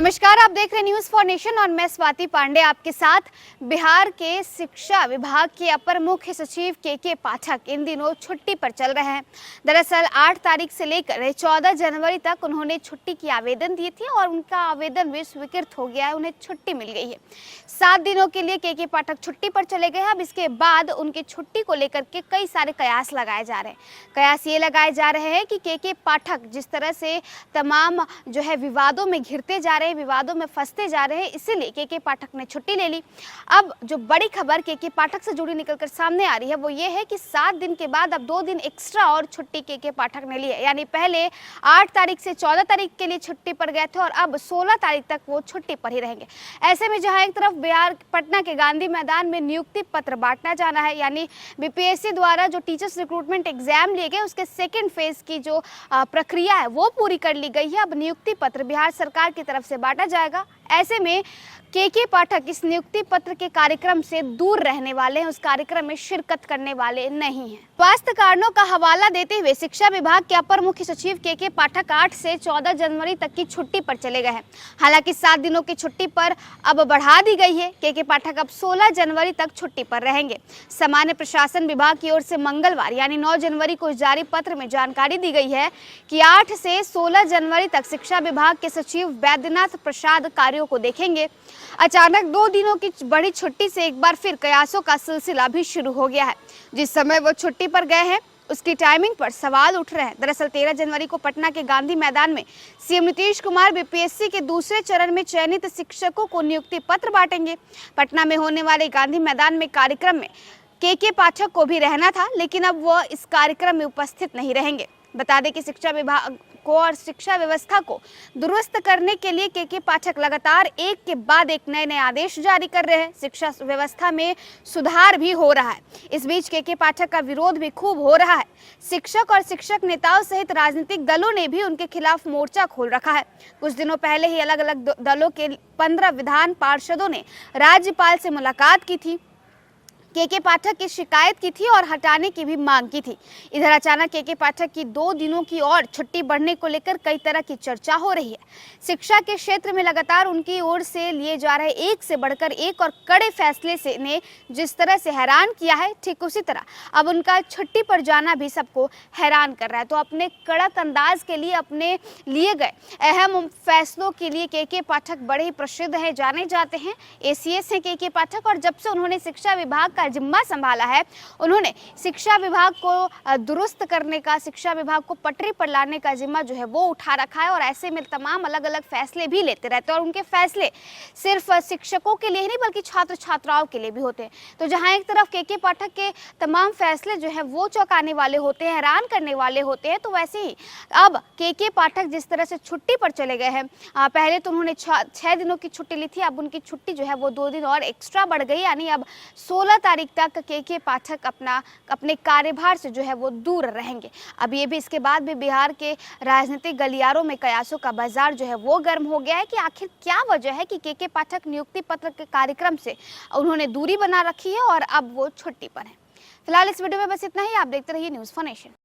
नमस्कार, आप देख रहे न्यूज फॉर नेशन और मैं स्वाति पांडे आपके साथ। बिहार के शिक्षा विभाग के अपर मुख्य सचिव के पाठक इन दिनों छुट्टी पर चल रहे हैं। दरअसल 8 तारीख से लेकर 14 जनवरी तक उन्होंने छुट्टी की आवेदन दिए थे और उनका आवेदन भी स्वीकृत हो गया है, उन्हें छुट्टी मिल गई है। 7 दिनों के लिए के पाठक छुट्टी पर चले गए हैं। अब इसके बाद उनकी छुट्टी को लेकर के कई सारे कयास लगाए जा रहे हैं। कयास ये लगाए जा रहे हैं कि के पाठक जिस तरह से तमाम जो है विवादों में घिरते जा रहे हैं, विवादों में फंसते जा रहे हैं, इसीलिए के पाठक ने छुट्टी ले ली। अब जो बड़ी खबर के पाठक से जुड़ी निकलकर सामने आ रही है वो ये है कि 7 दिन के बाद अब 2 दिन एक्स्ट्रा और छुट्टी के पाठक ने ली है। यानी पहले 8 तारीख से 14 तारीख के लिए छुट्टी पर गए थे और अब 16 तारीख तक वो छुट्टी पर ही रहेंगे। ऐसे में जहां एक तरफ बिहार पटना के गांधी मैदान में नियुक्ति पत्र बांटना जाना है, यानी बीपीएससी द्वारा जो टीचर्स रिक्रूटमेंट एग्जाम लिए गए उसके सेकेंड फेज की जो प्रक्रिया है वो पूरी कर ली गई है। अब नियुक्ति पत्र बिहार सरकार की तरफ से बांटा जाएगा। ऐसे में के पाठक इस नियुक्ति पत्र के कार्यक्रम से दूर रहने वाले हैं, उस कार्यक्रम में शिरकत करने वाले नहीं हैं। स्वास्थ्य कारणों का हवाला देते हुए शिक्षा विभाग के अपर मुख्य सचिव के पाठक 8 से 14 जनवरी तक की छुट्टी पर चले गए हैं। हालांकि 7 दिनों की छुट्टी पर अब बढ़ा दी गई है। के पाठक अब 16 जनवरी तक छुट्टी पर रहेंगे। सामान्य प्रशासन विभाग की ओर से मंगलवार यानी 9 जनवरी को जारी पत्र में जानकारी दी गई है कि 8 से 16 जनवरी तक शिक्षा विभाग के सचिव वैद्यनाथ प्रसाद कार्यों को देखेंगे। अचानक 2 दिनों की बड़ी छुट्टी से एक बार फिर कयासों का सिलसिला भी शुरू हो गया है। जिस समय वो छुट्टी पर गए हैं उसकी टाइमिंग पर सवाल उठ रहे हैं। दरअसल 13 जनवरी को पटना के गांधी मैदान में सीएम नीतीश कुमार बीपीएससी के दूसरे चरण में चयनित शिक्षकों को नियुक्ति पत्र बांटेंगे। पटना में होने वाले गांधी मैदान में कार्यक्रम में के पाठक को भी रहना था, लेकिन अब वह इस कार्यक्रम में उपस्थित नहीं रहेंगे। बता दें कि शिक्षा विभाग को और शिक्षा व्यवस्था को दुरुस्त करने के लिए के पाठक लगातार एक के बाद एक नए आदेश जारी कर रहे हैं। शिक्षा व्यवस्था में सुधार भी हो रहा है। इस बीच के पाठक का विरोध भी खूब हो रहा है। शिक्षक और शिक्षक नेताओं सहित राजनीतिक दलों ने भी उनके खिलाफ मोर्चा खोल रखा है। कुछ दिनों पहले ही अलग अलग दलों के 15 विधान पार्षदों ने राज्यपाल से मुलाकात की थी, के पाठक की शिकायत की थी और हटाने की भी मांग की थी। इधर अचानक के पाठक की 2 दिनों की और छुट्टी बढ़ने को लेकर कई तरह की चर्चा हो रही है। शिक्षा के क्षेत्र में लगातार उनकी ओर से लिए जा रहे एक से बढ़कर एक और कड़े फैसले से ने जिस तरह से हैरान किया है, ठीक उसी तरह अब उनका छुट्टी पर जाना भी सबको हैरान कर रहा है। तो अपने कड़क अंदाज के लिए, अपने लिए गए अहम फैसलों के लिए के पाठक बड़े ही प्रसिद्ध हैं, जाने जाते हैं। एसीएस है के पाठक और जब से उन्होंने शिक्षा विभाग का जिम्मा संभाला है, उन्होंने शिक्षा विभाग को दुरुस्त करने का, शिक्षा विभाग को पटरी पर लाने का जिम्मा जो है वो उठा रखा है। और ऐसे में तमाम अलग अलग फैसले भी लेते रहते हैं और उनके फैसले सिर्फ शिक्षकों के लिए ही नहीं बल्कि छात्र छात्राओं के लिए भी होते हैं। तो जहां एक तरफ के पाठक के तमाम फैसले जो है वो चौंकाने वाले होते हैं, हैरान करने वाले होते हैं, तो वैसे ही अब के पाठक जिस तरह से छुट्टी पर चले गए हैं, पहले तो उन्होंने 6 दिनों की छुट्टी ली थी, अब उनकी छुट्टी जो है वो 2 दिन और एक्स्ट्रा बढ़ गई। यानी अब 16 तारीख तक के पाठक अपने कार्यभार से जो है वो दूर रहेंगे। अब ये भी इसके बाद भी बिहार के राजनीतिक गलियारों में कयासों का बाजार जो है वो गर्म हो गया है कि आखिर क्या वजह है कि के पाठक नियुक्ति पत्र के कार्यक्रम से उन्होंने दूरी बना रखी है और अब वो छुट्टी पर है। फिलहाल इस वीडियो में बस इतना ही। आप देखते रहिए न्यूज़ फॉर नेशन।